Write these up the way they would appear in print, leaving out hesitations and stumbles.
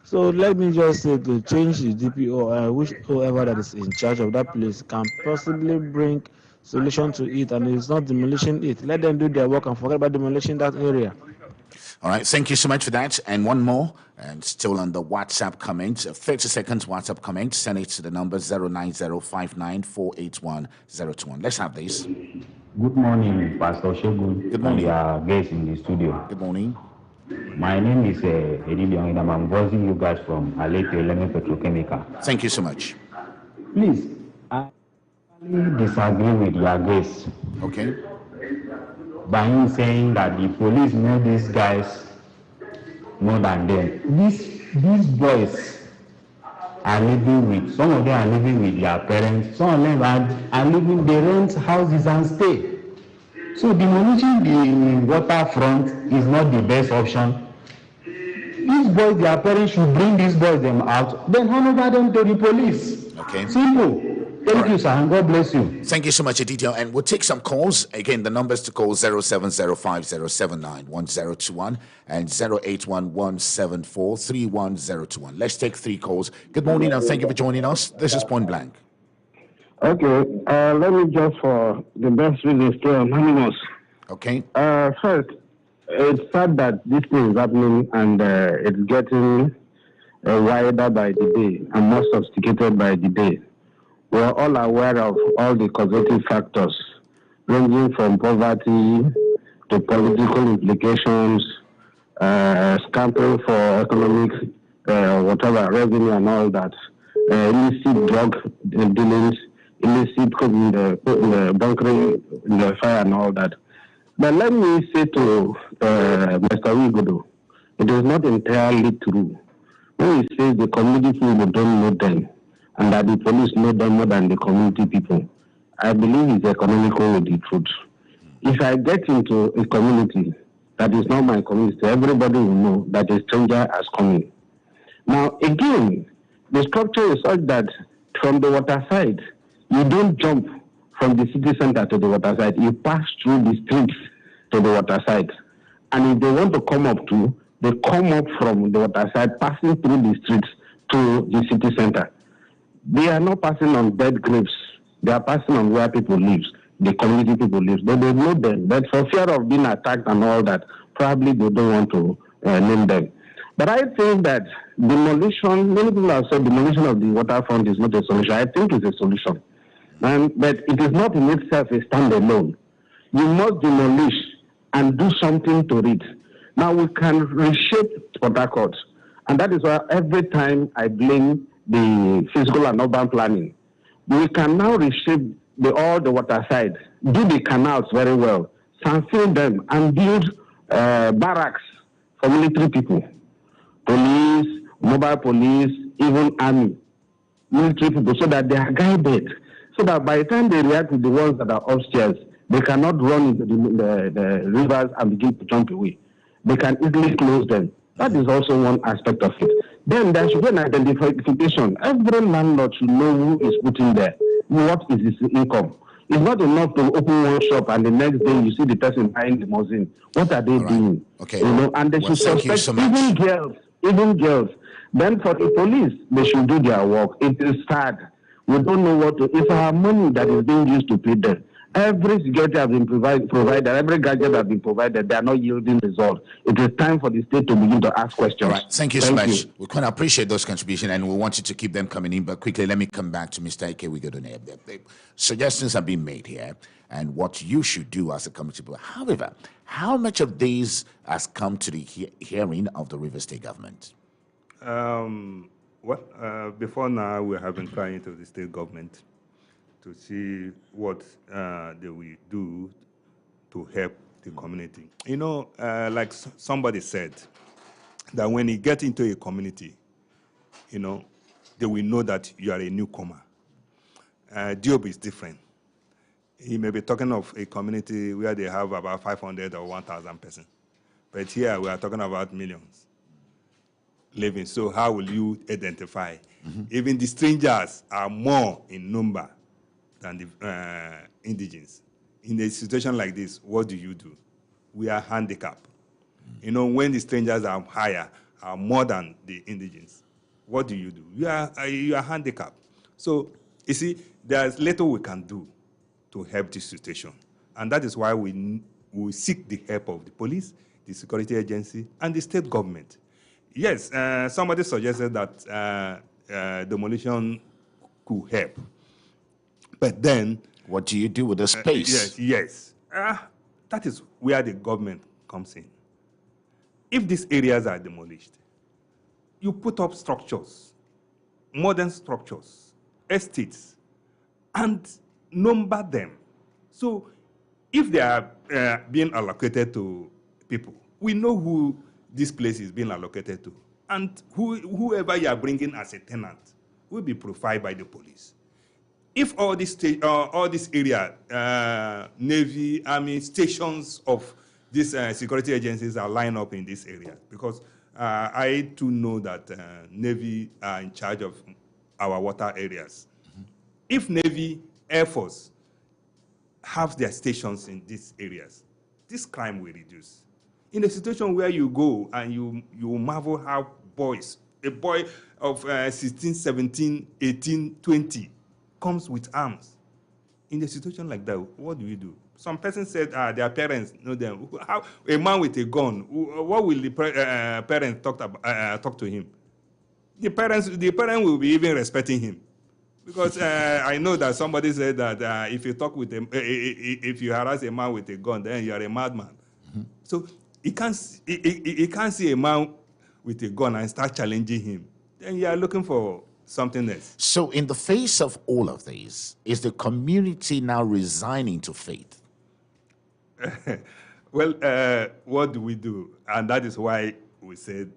So let me just say to change the DPO, which whoever that is in charge of that place can possibly bring solution to it, and it's not demolishing it. Let them do their work and forget about demolishing that area. All right, thank you so much for that. And one more, and still on the WhatsApp comment, 30 seconds WhatsApp comment, send it to the number 09059481021. Let's have this. Good morning, Pastor Shogun. Good morning. And guests in the studio. Good morning. My name is Edilion, and I'm voicing you guys from Alete Element Petrochemical. Thank you so much. Please, I disagree with your guests. Okay. By him saying that the police know these guys more than them. These boys are living with, some of them are living with their parents, some of them are living, they rent houses and stay. So demolishing the waterfront is not the best option. These boys, their parents should bring these boys them out, then hand over them to the police. Okay. Simple. Thank you, sir, and God bless you. Thank you so much, Edithio. And we'll take some calls. Again, the numbers to call 0705-079-1021 and 0811743101. Let's take 3 calls. Good morning, and thank you for joining us. This is Point Blank. Okay, let me just for the best reasons stay anonymous. Okay. First, it's sad that this thing is happening and it's getting wider by the day and more sophisticated by the day. We're all aware of all the causative factors, ranging from poverty to political implications, scampering for economic, whatever, revenue and all that, illicit drug dealings, illicit in the bunkering, in the fire and all that. But let me say to Mr. Wigodo, it is not entirely true. When he says the community people don't know them, and that the police know them more than the community people, I believe it's economical with the truth. If I get into a community that is not my community, everybody will know that a stranger has come in. Now, again, the structure is such that from the water side, you don't jump from the city center to the water side. You pass through the streets to the water side. And if they want to come up to, they come up from the water side, passing through the streets to the city center. They are not passing on dead graves. They are passing on where people live, the community people live. They know them, but for fear of being attacked and all that, probably they don't want to name them. But I think that demolition, many people have said demolition of the waterfront is not a solution. I think it's a solution. But it is not in itself a standalone. You must demolish and do something to it. Now we can reshape Port Harcourt. And that is why every time I blame the physical and urban planning. We can now reshape all the water side, do the canals very well, sanction them, and build barracks for military people, police, mobile police, even army, military people, so that they are guided, so that by the time they react to the ones that are upstairs, they cannot run into the rivers and begin to jump away. They can easily close them. That is also one aspect of it. Then there should be an identification. Every landlord should know who is putting there. What is his income? It's not enough to open one shop and the next day you see the person buying limousine. What are they doing? Okay. And they should suspect even girls. Then for the police, they should do their work. It is sad. We don't know what to. It's our money that is being used to pay them. Every security has been provided, every gadget has been provided, they are not yielding results. It is time for the state to begin to ask questions. All right. Thank you so much. We quite appreciate those contributions and we want you to keep them coming in. But quickly, let me come back to Mr. Ike Wigodone. Suggestions have been made here and what you should do as a committee. However, how much of these has come to the hearing of the Rivers State government? Before now, we have been trying to the state government to see what they will do to help the community. You know, like somebody said, that when you get into a community, you know, they will know that you are a newcomer. Diob is different. He may be talking of a community where they have about 500 or 1,000 persons. But here we are talking about millions living. So how will you identify? Even the strangers are more in number than the indigens. In a situation like this, what do? We are handicapped. You know, when the strangers are higher are more than the indigens. What do? You are handicapped. So you see, there's little we can do to help this situation, and that is why we seek the help of the police, the security agency, and the state government. Yes, somebody suggested that demolition could help, but then What do you do with the space? yes. That is where the government comes in. If these areas are demolished, you put up structures, modern structures, estates, and number them. So if they are being allocated to people, we know who this place is being allocated to. And whoever you are bringing as a tenant will be profiled by the police. If all this area, Navy, Army, stations of these security agencies are lined up in this area, because I too know that Navy are in charge of our water areas. Mm-hmm. If Navy, Air Force have their stations in these areas, this crime will reduce. In a situation where you go and you marvel how a boy of 16, 17, 18, 20 comes with arms. In a situation like that, what do we do? Some person said their parents know them. How a man with a gun? What will the parents talk to him? The parent will be even respecting him, because I know that somebody said that if you talk with if you harass a man with a gun, then you are a madman. Mm-hmm. So he can't see a man with a gun and start challenging him. Then you are looking for something else. So in the face of all of these, is the community now resigning to fate? Well, what do we do? And that is why we said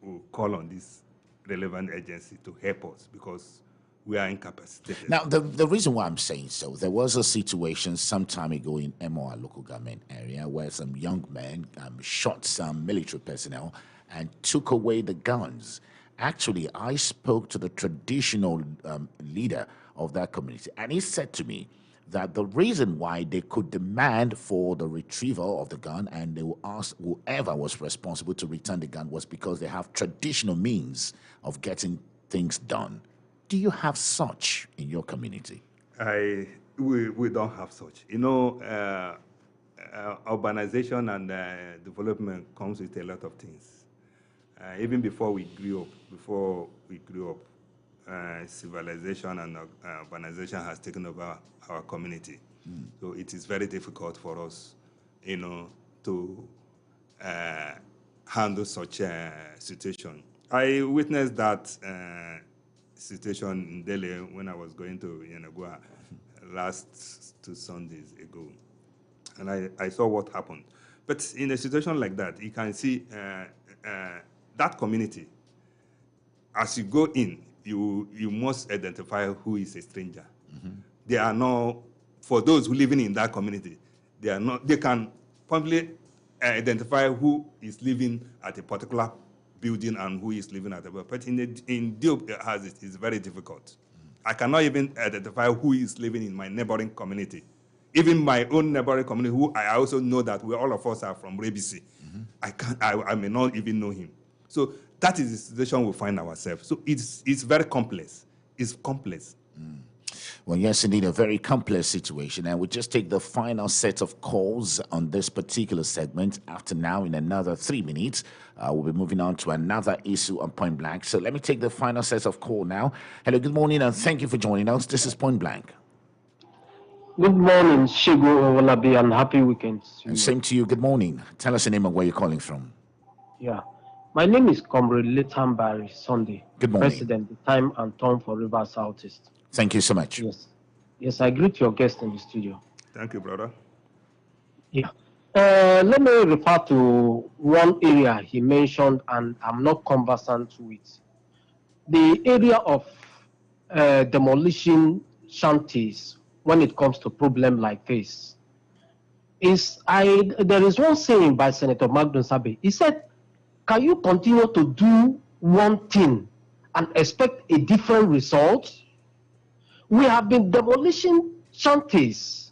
we'll call on this relevant agency to help us, because we are incapacitated. Now, the reason why I'm saying so, there was a situation some time ago in MOR local government area where some young men shot some military personnel and took away the guns. Actually, I spoke to the traditional leader of that community, and he said to me that the reason why they could demand for the retrieval of the gun and they will ask whoever was responsible to return the gun was because they have traditional means of getting things done. Do you have such in your community? We don't have such. You know, urbanization and development comes with a lot of things. Even before we grew up, civilization and urbanization has taken over our community. Mm. So it is very difficult for us, you know, to handle such a situation. I witnessed that situation in Delhi when I was going to Yanagua last 2 Sundays ago, and I saw what happened. But in a situation like that, you can see that community, as you go in, you must identify who is a stranger. Mm-hmm. They are not, for those who living in that community, they can probably identify who is living at a particular building and who is living at a, but in Diop it's very difficult. Mm-hmm. I cannot even identify who is living in my neighboring community. Even my own neighboring community, who I also know that all of us are from Rebisi. Mm-hmm. I may not even know him. So that is the situation we find ourselves. So it's very complex. It's complex. Mm. Well, yes, indeed, a very complex situation. And we'll just take the final set of calls on this particular segment. After now, in another 3 minutes, we'll be moving on to another issue on Point Blank. So let me take the final set of call now. Hello, good morning, and thank you for joining us. This is Point Blank. Good morning, Shigo Owolabi, and happy weekend. And same to you. Good morning. Tell us your name and where you're calling from. Yeah. My name is Comrade Letan Barry Sunday. Good morning. President, the Time and Tone for River Southeast. Thank you so much. Yes, I greet your guest in the studio. Thank you, brother. Yeah. Let me refer to one area he mentioned, and I'm not conversant with. The area of demolition shanties when it comes to problem like this. There is one saying by Senator Magdon Sabe. He said, can you continue to do one thing and expect a different result? We have been demolishing shanties.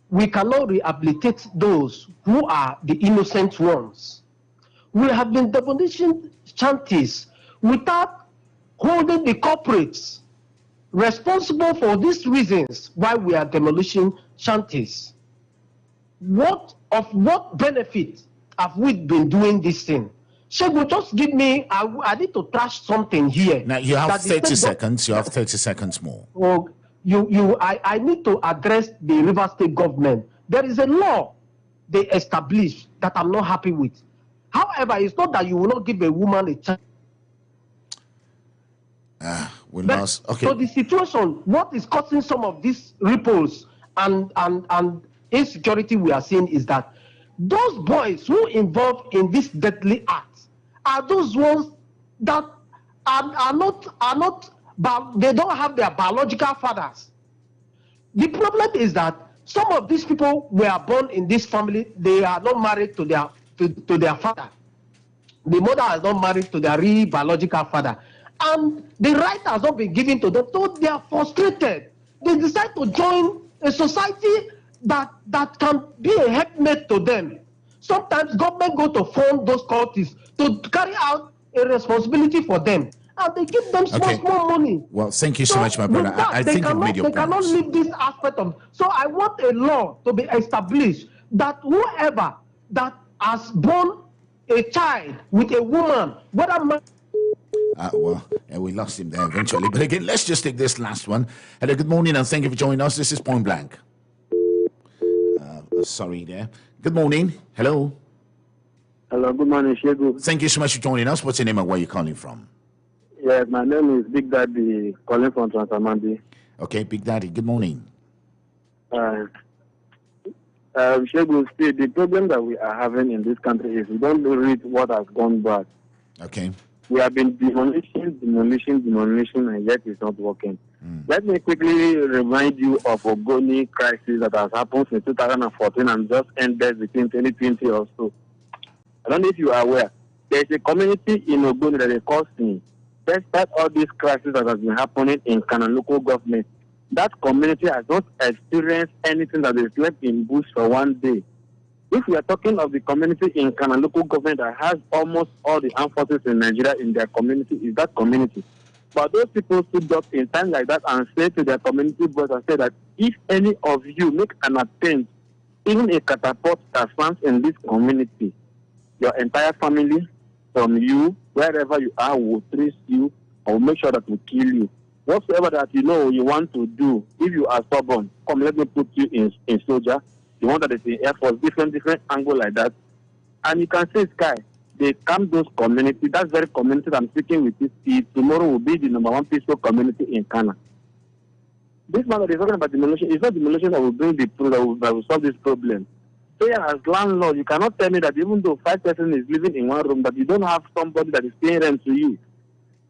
We cannot rehabilitate those who are the innocent ones. we have been demolishing shanties without holding the corporates responsible for these reasons why we are demolishing shanties. What benefit have we been doing this thing? Shegu, just give me, I need to trash something here. Now you have 30 seconds. You have 30 seconds more. Oh, I need to address the River State government. There is a law they established that I'm not happy with. However, it's not that you will not give a woman a chance. We lost. Okay. So the situation, what is causing some of these ripples and insecurity we are seeing is that those boys who involved in this deadly act are those ones that are not, they don't have their biological fathers. The problem is that some of these people were born in this family, they are not married to their father. The mother is not married to their real biological father. And the right has not been given to them, so they are frustrated. They decide to join a society that can be a helpmate to them. Sometimes government go to fund those cultists to carry out a responsibility for them, and they give them small money. Well, thank you so much, my brother. I think you've made your point. They cannot leave this aspect of. So I want a law to be established that whoever that has born a child with a woman, whether man. We lost him there eventually. But again, let's just take this last one. Hello, good morning, and thank you for joining us. This is Point Blank. Sorry there. Good morning. Hello. Hello, good morning, Shegu. Thank you so much for joining us. What's your name and where are you calling from? Yes, my name is Big Daddy, calling from Transamandi. Okay, Big Daddy, good morning. Shegu, see, the problem that we are having in this country is we don't read what has gone bad. Okay. We have been demolishing, and yet it's not working. Let me quickly remind you of Ogoni crisis that has happened since 2014 and just ended between 2020 or so. I don't know if you are aware. There is a community in Ogoni that they call Sini. Despite all these crises that has been happening in Kana local government, that community has not experienced anything that is left in bush for one day. If we are talking of the community in Kana local government that has almost all the armed forces in Nigeria in their community, is that community. But those people stood up in time like that and said to their community boys and said that if any of you make an attempt, even a catapult that stands in this community, your entire family, from you, wherever you are, will trace you or will make sure that will kill you. Whatsoever that you know you want to do, if you are stubborn, come let me put you in soldier. You want that it's in Air Force, different angle like that. And you can say, Sky, they come those communities, that very community that I'm speaking with this, tomorrow will be the number one peaceful community in Ghana. This man that is talking about demolition, it's not demolition that will bring the that will solve this problem. So yeah, as landlord, you cannot tell me that even though 5 persons is living in one room, that you don't have somebody that is paying rent to you.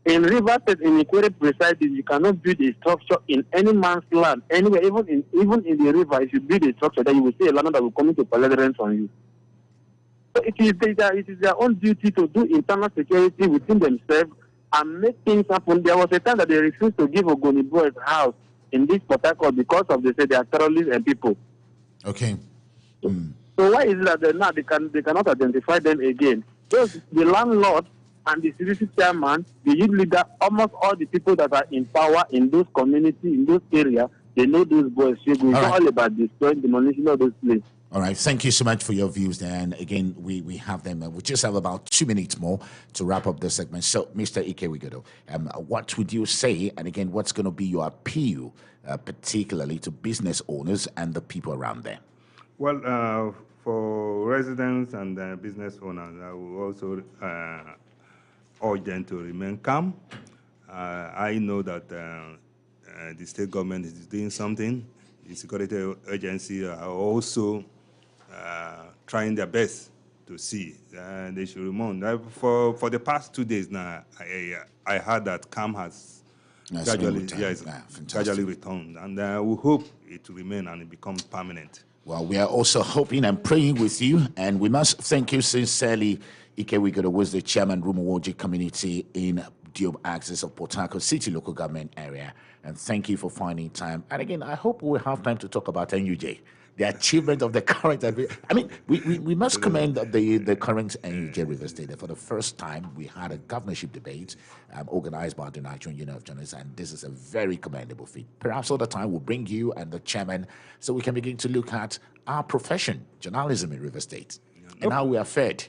In River State, in Ikwere precisely, you cannot build a structure in any man's land, anywhere, even in the river. If you build a structure, then you will see a landlord that will come in to collect rent on you. So it is their own duty to do internal security within themselves and make things happen. There was a time that they refused to give Ogoni boys house in this Port Harcourt because of they say they are terrorists and people. Okay. So why is it that now they cannot identify them again? Because the landlord and the CDC chairman, the youth leader, almost all the people that are in power in those communities, in those areas, they know those boys. It's all about destroying, demolition of those places. All right. Thank you so much for your views there. And again, we have them. We just have about 2 minutes more to wrap up the segment. So, Mr. Ikewigodo, what would you say? And again, what's going to be your appeal, particularly to business owners and the people around there? Well, for residents and business owners, I will also urge them to remain calm. I know that the state government is doing something. The security agency are also trying their best to see. They should remain. For the past 2 days now, I heard that calm has gradually returned, and we hope it will remain and it becomes permanent. Well, we are also hoping and praying with you, and we must thank you sincerely, Ikewigodo, who was the chairman, Rumuwoji community in Diob Axis of Port Harcourt City local government area. And thank you for finding time. And again, I hope we'll have time to talk about NUJ. the achievement of the current. I mean, we must commend the current NUJ River State. For the first time, we had a governorship debate organized by the Nigerian Union of Journalists, and this is a very commendable feat. Perhaps all the time we'll bring you and the chairman so we can begin to look at our profession, journalism in River State, and how we are fed.